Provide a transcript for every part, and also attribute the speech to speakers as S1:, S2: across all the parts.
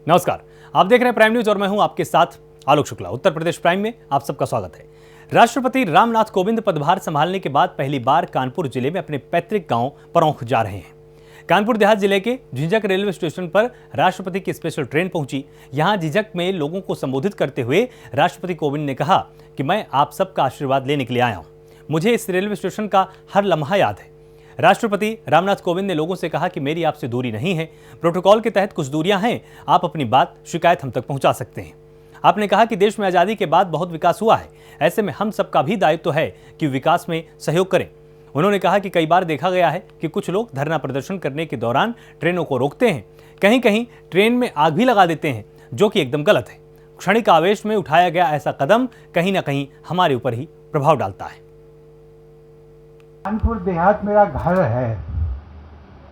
S1: नमस्कार, आप देख रहे हैं प्राइम न्यूज और मैं हूं आपके साथ आलोक शुक्ला। उत्तर प्रदेश प्राइम में आप सबका स्वागत है। राष्ट्रपति रामनाथ कोविंद पदभार संभालने के बाद पहली बार कानपुर जिले में अपने पैतृक गांव परौंख जा रहे हैं। कानपुर देहात जिले के झिंझक रेलवे स्टेशन पर राष्ट्रपति की स्पेशल ट्रेन पहुंची। यहां झिंझक में लोगों को संबोधित करते हुए राष्ट्रपति कोविंद ने कहा कि मैं आप सबका आशीर्वाद लेने के लिए आया हूं। मुझे इस रेलवे स्टेशन का हर लम्हा याद है। राष्ट्रपति रामनाथ कोविंद ने लोगों से कहा कि मेरी आपसे दूरी नहीं है, प्रोटोकॉल के तहत कुछ दूरियां हैं, आप अपनी बात शिकायत हम तक पहुंचा सकते हैं। आपने कहा कि देश में आज़ादी के बाद बहुत विकास हुआ है, ऐसे में हम सबका भी दायित्व है कि विकास में सहयोग करें। उन्होंने कहा कि कई बार देखा गया है कि कुछ लोग धरना प्रदर्शन करने के दौरान ट्रेनों को रोकते हैं, कहीं कहीं ट्रेन में आग भी लगा देते हैं, जो कि एकदम गलत है। क्षणिक आवेश में उठाया गया ऐसा कदम कहीं ना कहीं हमारे ऊपर ही प्रभाव डालता है।
S2: कानपुर देहात मेरा घर है।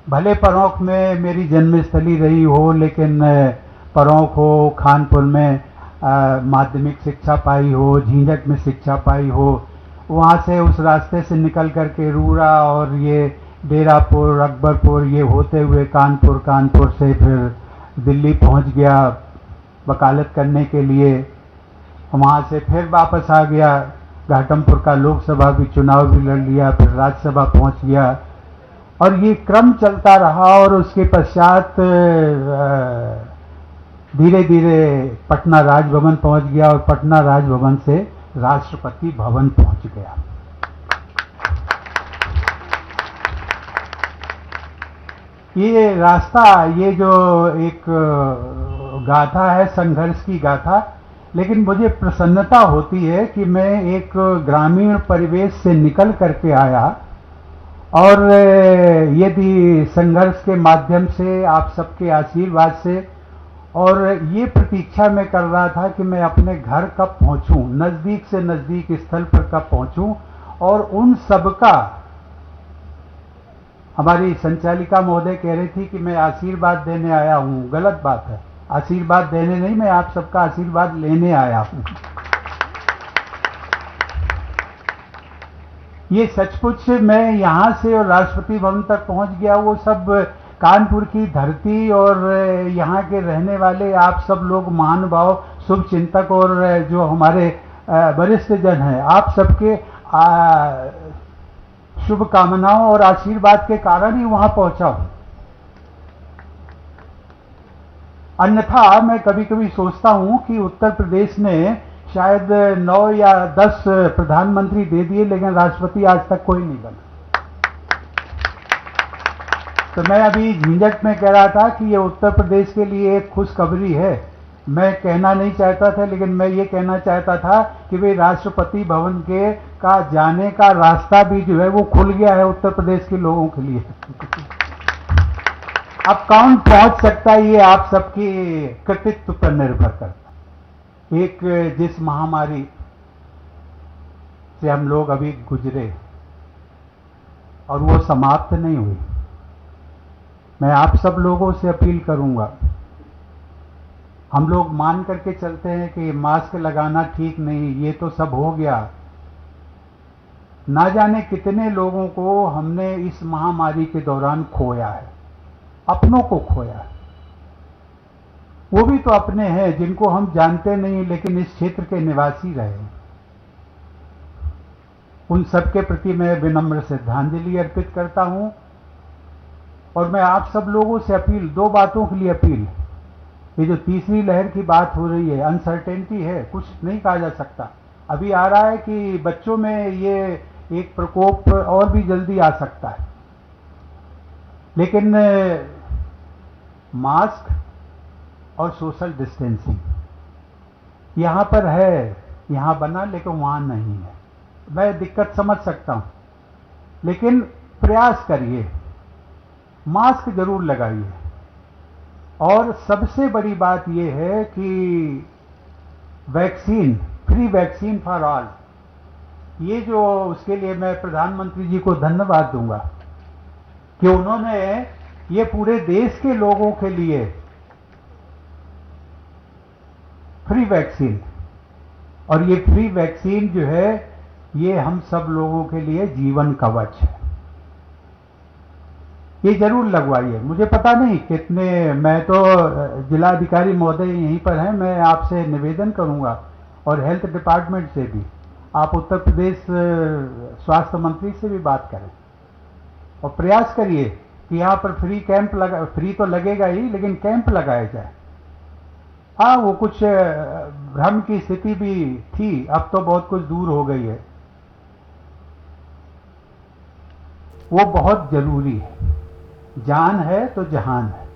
S2: भले परौंख में मेरी जन्मस्थली रही हो, लेकिन परौंख हो, खानपुर में माध्यमिक शिक्षा पाई हो, झिंझक में शिक्षा पाई हो, वहाँ से उस रास्ते से निकल करके रूड़ा और ये डेरापुर, अकबरपुर, ये होते हुए कानपुर से फिर दिल्ली पहुँच गया वकालत करने के लिए। वहाँ से फिर वापस आ गया, घाटमपुर का लोकसभा भी चुनाव भी लड़ लिया, फिर राज्यसभा पहुंच गया और ये क्रम चलता रहा। और उसके पश्चात धीरे धीरे पटना राजभवन पहुंच गया और पटना राजभवन से राष्ट्रपति भवन पहुंच गया। ये रास्ता, ये जो एक गाथा है, संघर्ष की गाथा, लेकिन मुझे प्रसन्नता होती है कि मैं एक ग्रामीण परिवेश से निकल करके आया और यदि संघर्ष के माध्यम से, आप सबके आशीर्वाद से, और ये प्रतीक्षा मैं कर रहा था कि मैं अपने घर कब पहुंचूं, नज़दीक से नज़दीक स्थल पर कब पहुंचूं और उन सबका। हमारी संचालिका महोदय कह रही थी कि मैं आशीर्वाद देने आया हूं। गलत बात है, आशीर्वाद देने नहीं, मैं आप सबका आशीर्वाद लेने आया हूं। ये सचमुच मैं यहां से और राष्ट्रपति भवन तक पहुंच गया, वो सब कानपुर की धरती और यहां के रहने वाले आप सब लोग, महानुभाव, शुभ चिंतक और जो हमारे वरिष्ठ जन हैं, आप सबके शुभकामनाओं और आशीर्वाद के कारण ही वहां पहुंचा हूं। अन्यथा मैं कभी कभी सोचता हूं कि उत्तर प्रदेश ने शायद 9 या 10 प्रधानमंत्री दे दिए, लेकिन राष्ट्रपति आज तक कोई नहीं बना। तो मैं अभी झिंझक में कह रहा था कि ये उत्तर प्रदेश के लिए एक खुशखबरी है। मैं कहना नहीं चाहता था, लेकिन मैं ये कहना चाहता था कि भाई राष्ट्रपति भवन के का जाने का रास्ता भी जो है वो खुल गया है उत्तर प्रदेश के लोगों के लिए। अब कौन पहुंच सकता है, ये आप सबके कृतित्व पर निर्भर करता है। एक जिस महामारी से हम लोग अभी गुजरे और वो समाप्त नहीं हुई, मैं आप सब लोगों से अपील करूंगा। हम लोग मान करके चलते हैं कि मास्क लगाना ठीक नहीं, ये तो सब हो गया। ना जाने कितने लोगों को हमने इस महामारी के दौरान खोया है, अपनों को खोया। वो भी तो अपने हैं जिनको हम जानते नहीं, लेकिन इस क्षेत्र के निवासी रहे। उन सबके प्रति मैं विनम्र श्रद्धांजलि अर्पित करता हूं। और मैं आप सब लोगों से अपील, दो बातों के लिए अपील। ये जो तीसरी लहर की बात हो रही है, अनसर्टेनिटी है, कुछ नहीं कहा जा सकता। अभी आ रहा है कि बच्चों में ये एक प्रकोप और भी जल्दी आ सकता है, लेकिन मास्क और सोशल डिस्टेंसिंग यहां पर है, यहां बना, लेकिन वहां नहीं है। मैं दिक्कत समझ सकता हूं, लेकिन प्रयास करिए, मास्क जरूर लगाइए। और सबसे बड़ी बात यह है कि vaccine, free vaccine for all, ये जो, उसके लिए मैं प्रधानमंत्री जी को धन्यवाद दूंगा कि उन्होंने ये पूरे देश के लोगों के लिए फ्री वैक्सीन, और ये फ्री वैक्सीन जो है ये हम सब लोगों के लिए जीवन कवच है। ये जरूर लगवाइए। मुझे पता नहीं कितने, मैं तो जिलाधिकारी महोदय यहीं पर हैं, मैं आपसे निवेदन करूंगा और हेल्थ डिपार्टमेंट से भी, आप उत्तर प्रदेश स्वास्थ्य मंत्री से भी बात करें और प्रयास करिए कि यहाँ पर फ्री कैंप लगा, फ्री तो लगेगा ही लेकिन कैंप लगाया जाए। हाँ, वो कुछ भ्रम की स्थिति भी थी, अब तो बहुत कुछ दूर हो गई है, वो बहुत जरूरी है। जान है तो जहान है।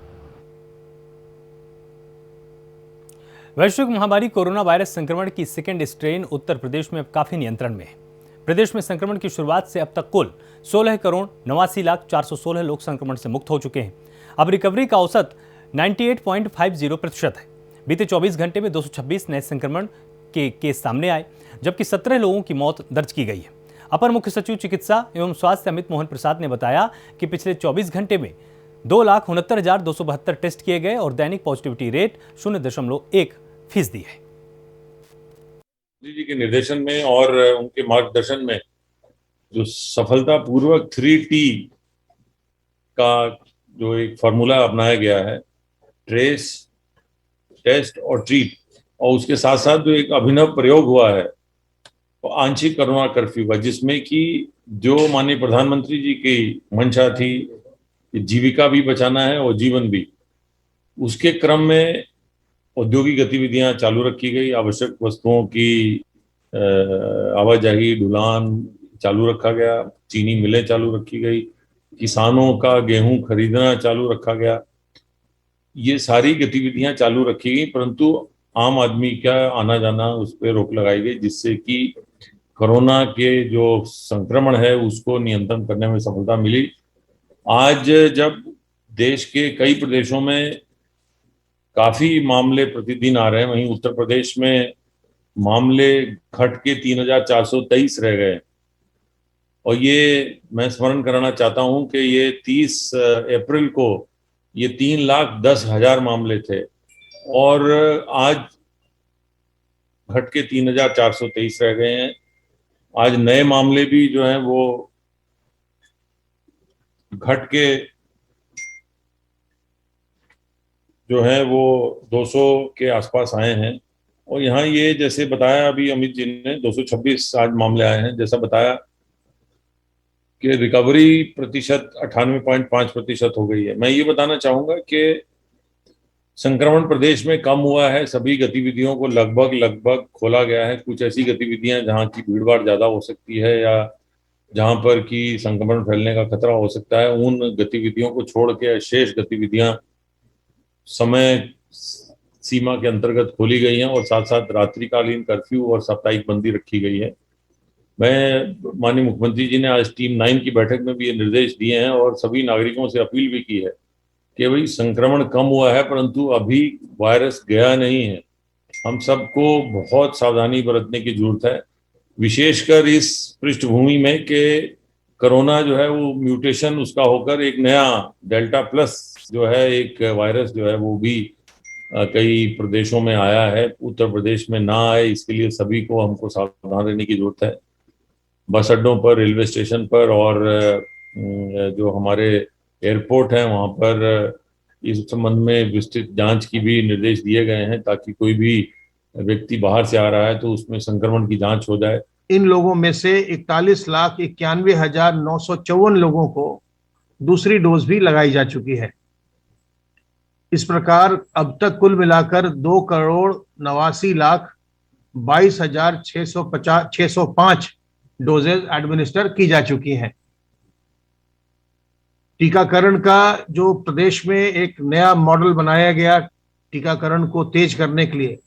S1: वैश्विक महामारी कोरोना वायरस संक्रमण की सेकेंड स्ट्रेन उत्तर प्रदेश में अब काफी नियंत्रण में है। प्रदेश में संक्रमण की शुरुआत से अब तक कुल 16,89,416 लोग संक्रमण से मुक्त हो चुके हैं। अब रिकवरी का औसत 98.50% है। बीते 24 घंटे में 226 नए संक्रमण के केस सामने आए, जबकि 17 लोगों की मौत दर्ज की गई है। अपर मुख्य सचिव चिकित्सा एवं स्वास्थ्य अमित मोहन प्रसाद ने बताया कि पिछले 24 घंटे में 2,69,272 टेस्ट किए गए और दैनिक पॉजिटिविटी रेट 0.1% है।
S3: मोदी जी के निर्देशन में और उनके मार्गदर्शन में जो सफलतापूर्वक 3T का जो एक फॉर्मूला अपनाया गया है, ट्रेस, टेस्ट और ट्रीट, और उसके साथ साथ जो एक अभिनव प्रयोग हुआ है वो आंशिक कोरोना कर्फ्यू का, जिसमें कि जो माननीय प्रधानमंत्री जी की मंशा थी कि जीविका भी बचाना है और जीवन भी, उसके क्रम में औद्योगिक गतिविधियां चालू रखी गई, आवश्यक वस्तुओं की आवाजाही, ढुलान चालू रखा गया, चीनी मिलें चालू रखी गई, किसानों का गेहूं खरीदना चालू रखा गया। ये सारी गतिविधियां चालू रखी गई, परंतु आम आदमी का आना जाना उस पर रोक लगाई गई, जिससे कि कोरोना के जो संक्रमण है उसको नियंत्रण करने में सफलता मिली। आज जब देश के कई प्रदेशों में काफी मामले प्रतिदिन आ रहे हैं, वहीं उत्तर प्रदेश में मामले घट के 3,423 रह गए। और ये मैं स्मरण कराना चाहता हूं कि ये 30 अप्रैल को ये 3,10,000 मामले थे और आज घट के 3,423 रह गए हैं। आज नए मामले भी जो हैं वो घट के जो है वो 200 के आसपास आए हैं। और यहाँ ये जैसे बताया अभी अमित जी ने, 226 आज मामले आए हैं, जैसा बताया कि रिकवरी प्रतिशत 98.5% हो गई है। मैं ये बताना चाहूंगा कि संक्रमण प्रदेश में कम हुआ है, सभी गतिविधियों को लगभग खोला गया है। कुछ ऐसी गतिविधियां जहां की भीड़भाड़ ज्यादा हो सकती है या जहां पर कि संक्रमण फैलने का खतरा हो सकता है, उन गतिविधियों को छोड़ के शेष गतिविधियां समय सीमा के अंतर्गत खोली गई हैं और साथ साथ रात्रिकालीन कर्फ्यू और साप्ताहिक बंदी रखी गई है। मैं माननीय मुख्यमंत्री जी ने आज टीम 9 की बैठक में भी ये निर्देश दिए हैं और सभी नागरिकों से अपील भी की है कि भाई संक्रमण कम हुआ है परंतु अभी वायरस गया नहीं है। हम सबको बहुत सावधानी बरतने की जरूरत है, विशेषकर इस पृष्ठभूमि में कि कोरोना जो है वो म्यूटेशन उसका होकर एक नया डेल्टा प्लस जो है एक वायरस जो है वो भी कई प्रदेशों में आया है। उत्तर प्रदेश में ना आए इसके लिए सभी को हमको सावधान रहने की जरूरत है। बस अड्डों पर, रेलवे स्टेशन पर और जो हमारे एयरपोर्ट हैं वहाँ पर इस संबंध में विस्तृत जांच की भी निर्देश दिए गए हैं ताकि कोई भी व्यक्ति बाहर से आ रहा है तो उसमें संक्रमण की जांच हो जाए।
S4: इन लोगों में से 41,91,954 लोगों को दूसरी डोज भी लगाई जा चुकी है। इस प्रकार अब तक कुल मिलाकर 2,89,22,605 डोजेज एडमिनिस्टर की जा चुकी हैं। टीकाकरण का जो प्रदेश में एक नया मॉडल बनाया गया टीकाकरण को तेज करने के लिए,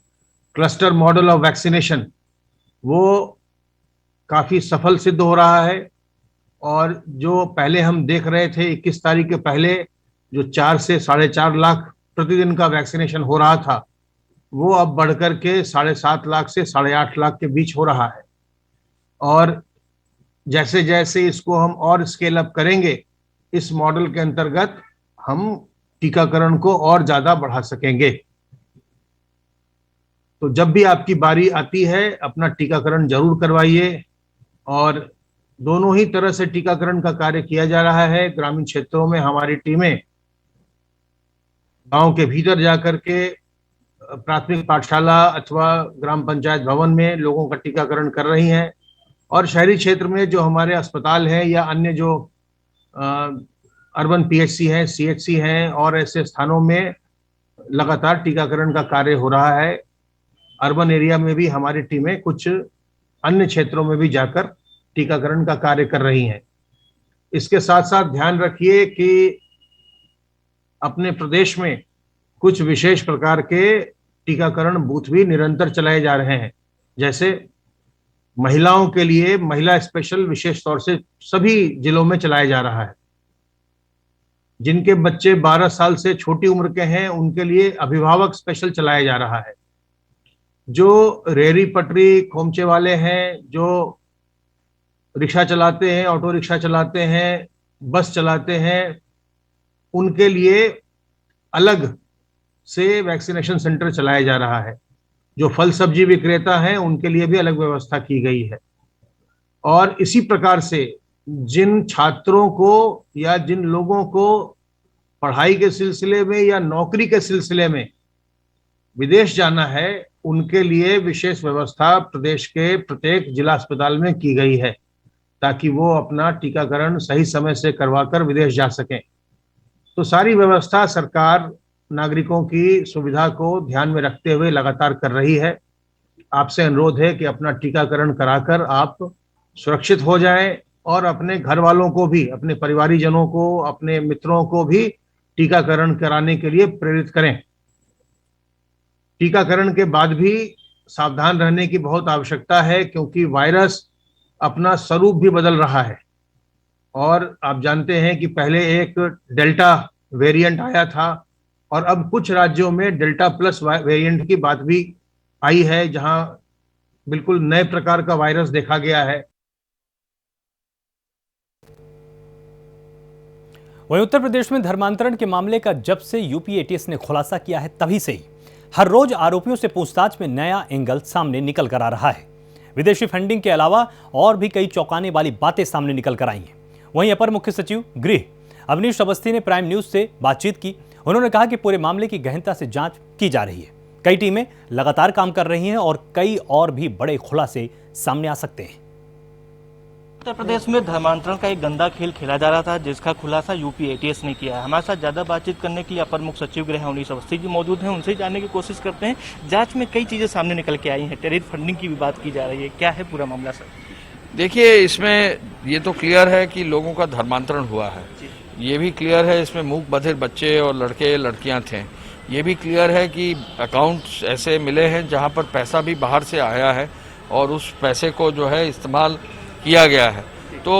S4: क्लस्टर मॉडल ऑफ वैक्सीनेशन, वो काफी सफल सिद्ध हो रहा है। और जो पहले हम देख रहे थे 21 तारीख के पहले जो 4 से 4.5 लाख प्रतिदिन का वैक्सीनेशन हो रहा था, वो अब बढ़कर के 7.5 लाख से 8.5 लाख के बीच हो रहा है। और जैसे जैसे इसको हम और स्केल अप करेंगे, इस मॉडल के अंतर्गत हम टीकाकरण को और ज्यादा बढ़ा सकेंगे। तो जब भी आपकी बारी आती है अपना टीकाकरण जरूर करवाइए और दोनों ही तरह से टीकाकरण का कार्य किया जा रहा है। ग्रामीण क्षेत्रों में हमारी टीमें गांव के भीतर जाकर के प्राथमिक पाठशाला अथवा ग्राम पंचायत भवन में लोगों का टीकाकरण कर रही हैं, और शहरी क्षेत्र में जो हमारे अस्पताल हैं या अन्य जो अर्बन पीएचसी हैं, सीएचसी हैं और ऐसे स्थानों में लगातार टीकाकरण का कार्य हो रहा है। अर्बन एरिया में भी हमारी टीमें कुछ अन्य क्षेत्रों में भी जाकर टीकाकरण का कार्य कर रही हैं। इसके साथ साथ ध्यान रखिए कि अपने प्रदेश में कुछ विशेष प्रकार के टीकाकरण बूथ भी निरंतर चलाए जा रहे हैं। जैसे महिलाओं के लिए महिला स्पेशल विशेष तौर से सभी जिलों में चलाया जा रहा है। जिनके बच्चे 12 साल से छोटी उम्र के हैं उनके लिए अभिभावक स्पेशल चलाया जा रहा है। जो रेहड़ी पटरी खोमचे वाले हैं, जो रिक्शा चलाते हैं, ऑटो रिक्शा चलाते हैं, बस चलाते हैं, उनके लिए अलग से वैक्सीनेशन सेंटर चलाया जा रहा है। जो फल सब्जी विक्रेता हैं उनके लिए भी अलग व्यवस्था की गई है। और इसी प्रकार से जिन छात्रों को या जिन लोगों को पढ़ाई के सिलसिले में या नौकरी के सिलसिले में विदेश जाना है, उनके लिए विशेष व्यवस्था प्रदेश के प्रत्येक जिला अस्पताल में की गई है, ताकि वो अपना टीकाकरण सही समय से करवाकर विदेश जा सकें। तो सारी व्यवस्था सरकार नागरिकों की सुविधा को ध्यान में रखते हुए लगातार कर रही है। आपसे अनुरोध है कि अपना टीकाकरण कराकर आप सुरक्षित हो जाएं और अपने घर वालों को भी, अपने परिवारीजनों को, अपने मित्रों को भी टीकाकरण कराने के लिए प्रेरित करें। टीकाकरण के बाद भी सावधान रहने की बहुत आवश्यकता है, क्योंकि वायरस अपना स्वरूप भी बदल रहा है। और आप जानते हैं कि पहले एक डेल्टा वेरिएंट आया था और अब कुछ राज्यों में डेल्टा प्लस वेरिएंट की बात भी आई है, जहां बिल्कुल नए प्रकार का वायरस देखा गया है।
S1: वहीं उत्तर प्रदेश में धर्मांतरण के मामले का जब से यूपी एटीएस ने खुलासा किया है, तभी से ही हर रोज आरोपियों से पूछताछ में नया एंगल सामने निकल कर आ रहा है। विदेशी फंडिंग के अलावा और भी कई चौंकाने वाली बातें सामने निकल कर आई हैं। वहीं अपर मुख्य सचिव गृह अवनीश अवस्थी ने प्राइम न्यूज से बातचीत की। उन्होंने कहा कि पूरे मामले की गहनता से जांच की जा रही है। कई टीमें लगातार काम कर रही हैं और कई और भी बड़े खुलासे सामने आ सकते हैं।
S5: उत्तर प्रदेश में धर्मांतरण का एक गंदा खेल खेला जा रहा था, जिसका खुलासा यूपी एटीएस ने किया है। हमारे साथ ज्यादा बातचीत करने के लिए अपर मुख्य सचिव गृह अवनीश अवस्थी जी मौजूद हैं। उनसे जानने की कोशिश करते हैं। जांच में कई चीजें सामने निकल के आई हैं, टेररिस्ट फंडिंग की भी बात की जा रही है। क्या है पूरा मामला सर?
S6: देखिए, इसमें ये तो क्लियर है कि लोगों का धर्मांतरण हुआ है। ये भी क्लियर है इसमें मूक बधिर बच्चे और लड़के लड़कियां थे। ये भी क्लियर है कि अकाउंट्स ऐसे मिले हैं जहां पर पैसा भी बाहर से आया है और उस पैसे को जो है इस्तेमाल किया गया है। तो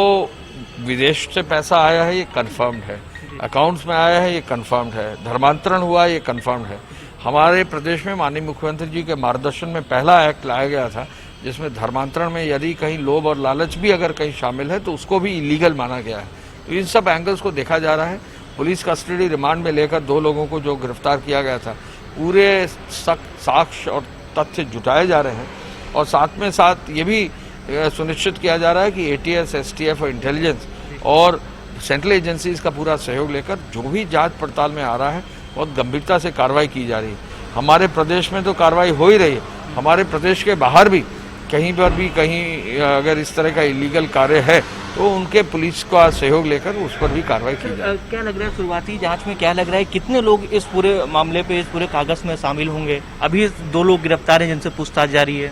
S6: विदेश से पैसा आया है, ये कन्फर्म्ड है। अकाउंट्स में आया है, ये कन्फर्म्ड है। धर्मांतरण हुआ, ये कन्फर्म्ड है। हमारे प्रदेश में माननीय मुख्यमंत्री जी के मार्गदर्शन में पहला एक्ट लाया गया था, जिसमें धर्मांतरण में यदि कहीं लोभ और लालच भी अगर कहीं शामिल है तो उसको भी इलीगल माना गया है। तो इन सब एंगल्स को देखा जा रहा है। पुलिस कस्टडी रिमांड में लेकर 2 लोगों को जो गिरफ्तार किया गया था, पूरे साक्ष्य और तथ्य जुटाए जा रहे हैं। और साथ में साथ ये भी सुनिश्चित किया जा रहा है कि एटीएस, एसटीएफ और इंटेलिजेंस और सेंट्रल एजेंसीज का पूरा सहयोग लेकर जो भी जांच पड़ताल में आ रहा है, बहुत गंभीरता से कार्रवाई की जा रही है। हमारे प्रदेश में तो कार्रवाई हो ही रही है, हमारे प्रदेश के बाहर भी कहीं पर भी कहीं अगर इस तरह का इलीगल कार्य है तो उनके पुलिस का सहयोग लेकर उस पर भी कार्रवाई की जाए।
S5: क्या लग रहा है शुरुआती जांच में, क्या लग रहा है कितने लोग इस पूरे मामले पे, इस पूरे कागज में शामिल होंगे? अभी 2 लोग गिरफ्तार हैं जिनसे पूछताछ जारी है।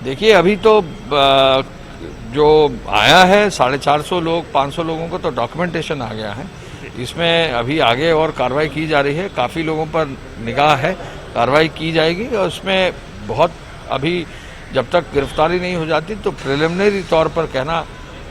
S6: देखिए, अभी तो जो आया है 450 लोग, 500 लोगों को तो डॉक्यूमेंटेशन आ गया है। इसमें अभी आगे और कार्रवाई की जा रही है। काफ़ी लोगों पर निगाह है, कार्रवाई की जाएगी। और उसमें बहुत अभी जब तक गिरफ्तारी नहीं हो जाती तो प्रिलिमिनरी तौर पर कहना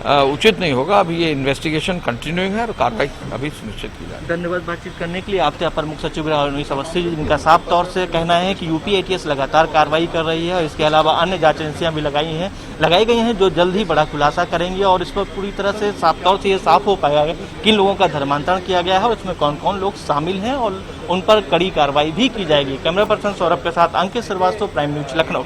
S6: उचित नहीं होगा। अभी ये इन्वेस्टिगेशन कंटिन्यूइंग है और कार्रवाई अभी सुनिश्चित की जाए।
S5: धन्यवाद बातचीत करने के लिए। आपसे अपर मुख्य सचिव अवनीश अवस्थी जी, जिनका साफ तौर से कहना है कि यूपी एटीएस लगातार कार्रवाई कर रही है और इसके अलावा अन्य जांच एजेंसियां भी लगाई गई हैं जो जल्द ही बड़ा खुलासा करेंगे और इस पर पूरी तरह से साफ तौर से ये साफ हो पाएगा कि किन लोगों का धर्मांतरण किया गया है और इसमें कौन कौन लोग शामिल हैं और उन पर कड़ी कार्रवाई भी की जाएगी। कैमरा पर्सन सौरभ के साथ अंकित श्रीवास्तव, प्राइम न्यूज, लखनऊ।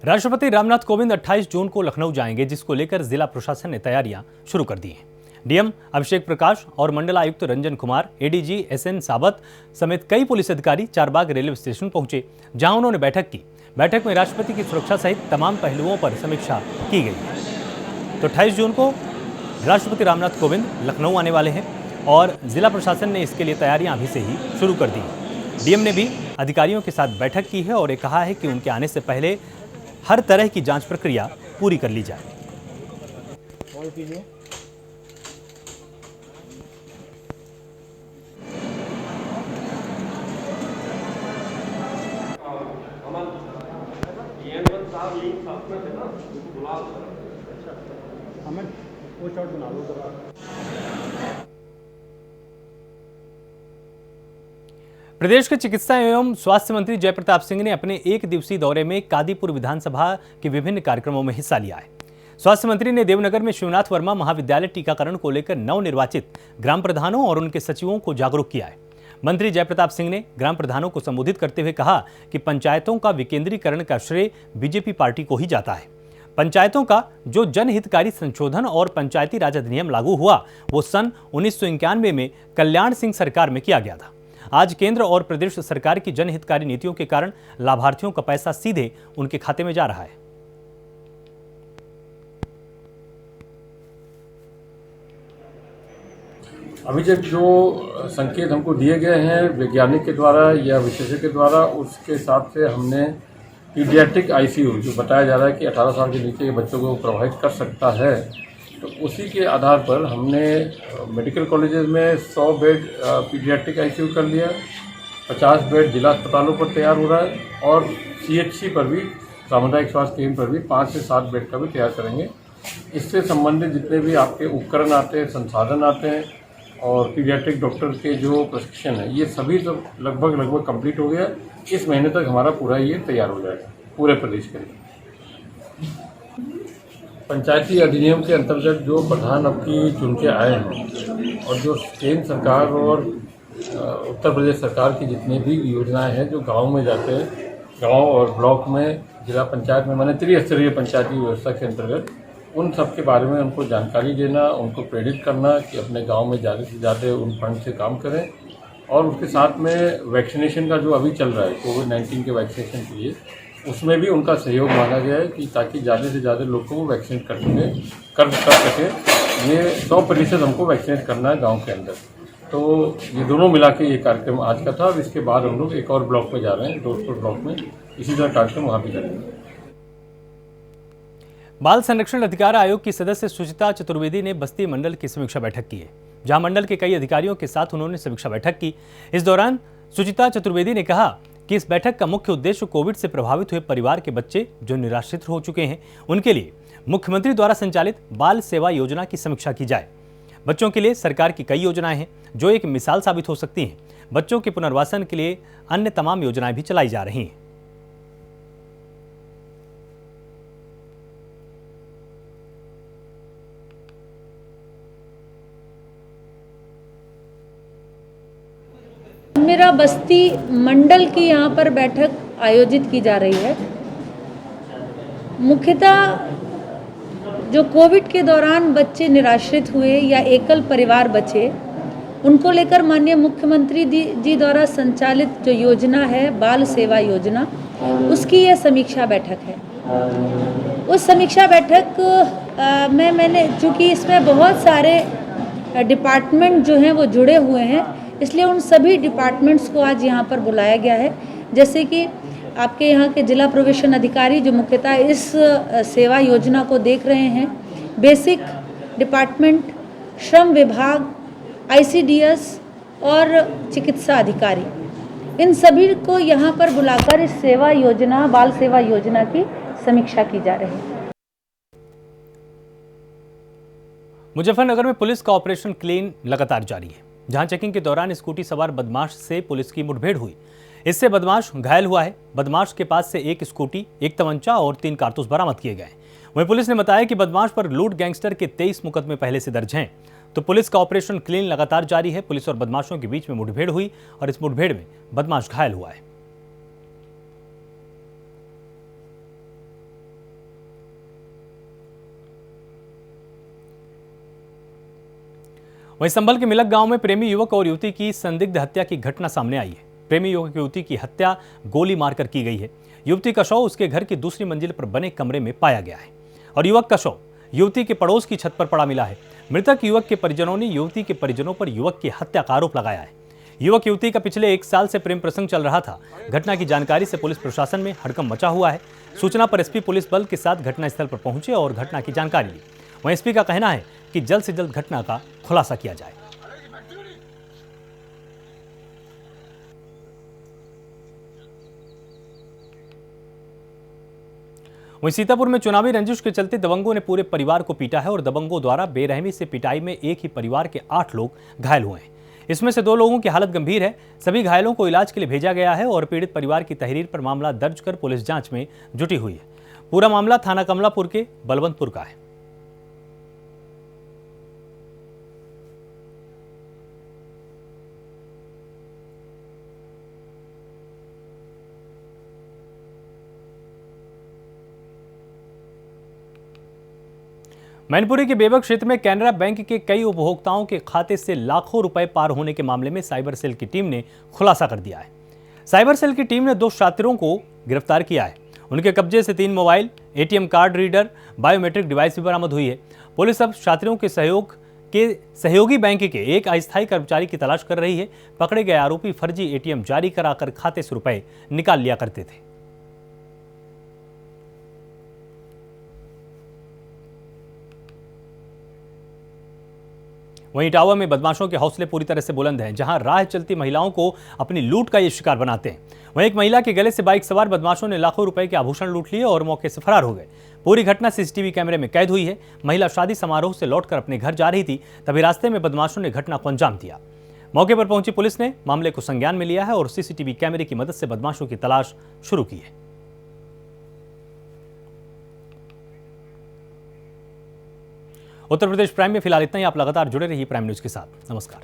S1: राष्ट्रपति रामनाथ कोविंद 28 जून को लखनऊ जाएंगे, जिसको लेकर जिला प्रशासन ने तैयारियां शुरू कर दी हैं। डीएम अभिषेक प्रकाश और मंडलायुक्त रंजन कुमार, एडीजी एसएन साबत समेत कई पुलिस अधिकारी चारबाग रेलवे स्टेशन पहुंचे, जहां उन्होंने बैठक की। बैठक में राष्ट्रपति की सुरक्षा सहित तमाम पहलुओं पर समीक्षा की गई। तो 28 जून को राष्ट्रपति रामनाथ कोविंद लखनऊ आने वाले हैं और जिला प्रशासन ने इसके लिए तैयारियां अभी से ही शुरू कर दी। डीएम ने भी अधिकारियों के साथ बैठक की है और ये कहा है कि उनके आने से पहले हर तरह की जांच प्रक्रिया पूरी कर ली जाए। प्रदेश के चिकित्सा एवं स्वास्थ्य मंत्री जयप्रताप सिंह ने अपने एक दिवसीय दौरे में कादीपुर विधानसभा के विभिन्न कार्यक्रमों में हिस्सा लिया है। स्वास्थ्य मंत्री ने देवनगर में शिवनाथ वर्मा महाविद्यालय टीकाकरण को लेकर नवनिर्वाचित ग्राम प्रधानों और उनके सचिवों को जागरूक किया है। मंत्री जयप्रताप सिंह ने ग्राम प्रधानों को संबोधित करते हुए कहा कि पंचायतों का विकेंद्रीकरण का श्रेय बीजेपी पार्टी को ही जाता है। पंचायतों का जो जनहितकारी संशोधन और पंचायती राज अधिनियम लागू हुआ वो सन 1991 में कल्याण सिंह सरकार में किया गया था। आज केंद्र और प्रदेश सरकार की जनहितकारी नीतियों के कारण लाभार्थियों का पैसा सीधे उनके खाते में जा रहा है।
S7: अभी तक जो संकेत हमको दिए गए हैं वैज्ञानिक के द्वारा या विशेषज्ञ के द्वारा, उसके हिसाब से हमने पीडियाट्रिक आईसीयू जो बताया जा रहा है कि 18 साल के नीचे के बच्चों को प्रभावित कर सकता है, तो उसी के आधार पर हमने मेडिकल कॉलेजेस में 100 बेड पीडियाट्रिक आईसीयू कर लिया, 50 बेड जिला अस्पतालों पर तैयार हो रहा है और सीएचसी पर भी, सामुदायिक स्वास्थ्य केंद्र पर भी 5 से 7 बेड का भी तैयार करेंगे। इससे संबंधित जितने भी आपके उपकरण आते हैं, संसाधन आते हैं और पीडियाट्रिक डॉक्टर के जो प्रशिक्षण है, ये सभी तो लगभग कंप्लीट हो गया। इस महीने तक हमारा पूरा ये तैयार हो जाएगा पूरे प्रदेश के लिए। पंचायती अधिनियम के अंतर्गत जो प्रधान अब की चुन के आए हैं और जो केंद्र सरकार और उत्तर प्रदेश सरकार की जितनी भी योजनाएं हैं जो गांव में जाते हैं, गांव और ब्लॉक में, जिला पंचायत में, माने त्रिस्तरीय पंचायती व्यवस्था के अंतर्गत उन सब के बारे में उनको जानकारी देना, उनको प्रेरित करना कि अपने गांव में ज़्यादा से ज़्यादा उन फंड से काम करें। और उसके साथ में वैक्सीनेशन का जो अभी चल रहा है कोविड-19 के वैक्सीनेशन के लिए, उसमें भी उनका सहयोग मांगा गया है कि ताकि ज़्यादा से ज़्यादा लोगों को वैक्सीन कर सके। ये 100% हमको वैक्सीनेट करना है गांव के अंदर। तो ये दोनों मिला के ये कार्यक्रम आज का था। अब इसके बाद हम लोग एक और ब्लॉक में जा रहे हैं, दोस्तपुर ब्लॉक में, इसी तरह कार्यक्रम वहाँ भी करेंगे।
S1: बाल संरक्षण अधिकार आयोग की सदस्य सुचिता चतुर्वेदी ने बस्ती मंडल की समीक्षा बैठक की है, जहां मंडल के कई अधिकारियों के साथ उन्होंने समीक्षा बैठक की। इस दौरान सुचिता चतुर्वेदी ने कहा कि इस बैठक का मुख्य उद्देश्य कोविड से प्रभावित हुए परिवार के बच्चे जो निराश्रित हो चुके हैं, उनके लिए मुख्यमंत्री द्वारा संचालित बाल सेवा योजना की समीक्षा की जाए। बच्चों के लिए सरकार की कई योजनाएं हैं जो एक मिसाल साबित हो सकती हैं। बच्चों के पुनर्वासन के लिए अन्य तमाम योजनाएं भी चलाई जा रही हैं।
S8: मेरा बस्ती मंडल की यहाँ पर बैठक आयोजित की जा रही है। मुख्यतः जो कोविड के दौरान बच्चे निराश्रित हुए या एकल परिवार बचे, उनको लेकर माननीय मुख्यमंत्री जी द्वारा संचालित जो योजना है बाल सेवा योजना, उसकी यह समीक्षा बैठक है। उस समीक्षा बैठक में मैंने, चूँकि इसमें बहुत सारे डिपार्टमेंट जो हैं वो जुड़े हुए हैं, इसलिए उन सभी डिपार्टमेंट्स को आज यहाँ पर बुलाया गया है। जैसे कि आपके यहाँ के जिला प्रोबेशन अधिकारी जो मुख्यतः इस सेवा योजना को देख रहे हैं, बेसिक डिपार्टमेंट, श्रम विभाग, आईसीडीएस और चिकित्सा अधिकारी, इन सभी को यहाँ पर बुलाकर इस सेवा योजना, बाल सेवा योजना की समीक्षा की जा रही है।
S1: मुजफ्फरनगर में पुलिस का ऑपरेशन क्लीन लगातार जारी है, जहां चेकिंग के दौरान स्कूटी सवार बदमाश से पुलिस की मुठभेड़ हुई। इससे बदमाश घायल हुआ है। बदमाश के पास से एक स्कूटी, एक तमंचा और 3 कारतूस बरामद किए गए। वहीं पुलिस ने बताया कि बदमाश पर लूट गैंगस्टर के 23 मुकदमे पहले से दर्ज हैं। तो पुलिस का ऑपरेशन क्लीन लगातार जारी है। पुलिस और बदमाशों के बीच में मुठभेड़ हुई और इस मुठभेड़ में बदमाश घायल हुआ है। वहीं संभल के मिलक गांव में प्रेमी युवक और युवती की संदिग्ध हत्या की घटना सामने आई है। प्रेमी युवक युवती की हत्या गोली मारकर की गई है। युवती का शव उसके घर की दूसरी मंजिल पर बने कमरे में पाया गया है और युवक का शव युवती के पड़ोस की छत पर पड़ा मिला है। मृतक युवक के परिजनों ने युवती के परिजनों पर युवक की हत्या का आरोप लगाया है। युवक युवती का पिछले 1 साल से प्रेम प्रसंग चल रहा था। घटना की जानकारी से पुलिस प्रशासन में हड़कंप मचा हुआ है। सूचना पर एसपी पुलिस बल के साथ घटनास्थल पर पहुंचे और घटना की जानकारी ली। वहीं एसपी का कहना है कि जल्द से जल्द घटना का खुलासा किया जाए। वहीं सीतापुर में चुनावी रंजिश के चलते दबंगों ने पूरे परिवार को पीटा है और दबंगों द्वारा बेरहमी से पिटाई में एक ही परिवार के 8 लोग घायल हुए हैं। इसमें से 2 लोगों की हालत गंभीर है। सभी घायलों को इलाज के लिए भेजा गया है और पीड़ित परिवार की तहरीर पर मामला दर्ज कर पुलिस जांच में जुटी हुई है। पूरा मामला थाना कमलापुर के बलवंतपुर का है। मैनपुरी के बेबक क्षेत्र में कैनरा बैंक के कई उपभोक्ताओं के खाते से लाखों रुपए पार होने के मामले में साइबर सेल की टीम ने खुलासा कर दिया है। साइबर सेल की टीम ने 2 शातिरों को गिरफ्तार किया है। उनके कब्जे से 3 mobile, ATM card reader, biometric device भी बरामद हुई है। पुलिस अब शातिरों के सहयोगी बैंक के एक अस्थायी कर्मचारी की तलाश कर रही है। पकड़े गए आरोपी फर्जी एटीएम जारी कराकर खाते से रुपए निकाल लिया करते थे। वहीं इटावा में बदमाशों के हौसले पूरी तरह से बुलंद हैं, जहां राह चलती महिलाओं को अपनी लूट का ये शिकार बनाते हैं। वहीं एक महिला के गले से बाइक सवार बदमाशों ने लाखों रुपए के आभूषण लूट लिए और मौके से फरार हो गए। पूरी घटना सीसीटीवी कैमरे में कैद हुई है। महिला शादी समारोह से लौटकर अपने घर जा रही थी, तभी रास्ते में बदमाशों ने घटना को अंजाम दिया। मौके पर पहुंची पुलिस ने मामले को संज्ञान में लिया है और सीसीटीवी कैमरे की मदद से बदमाशों की तलाश शुरू की है। उत्तर प्रदेश प्राइम में फिलहाल इतना ही। आप लगातार जुड़े रहिए प्राइम न्यूज के साथ। नमस्कार।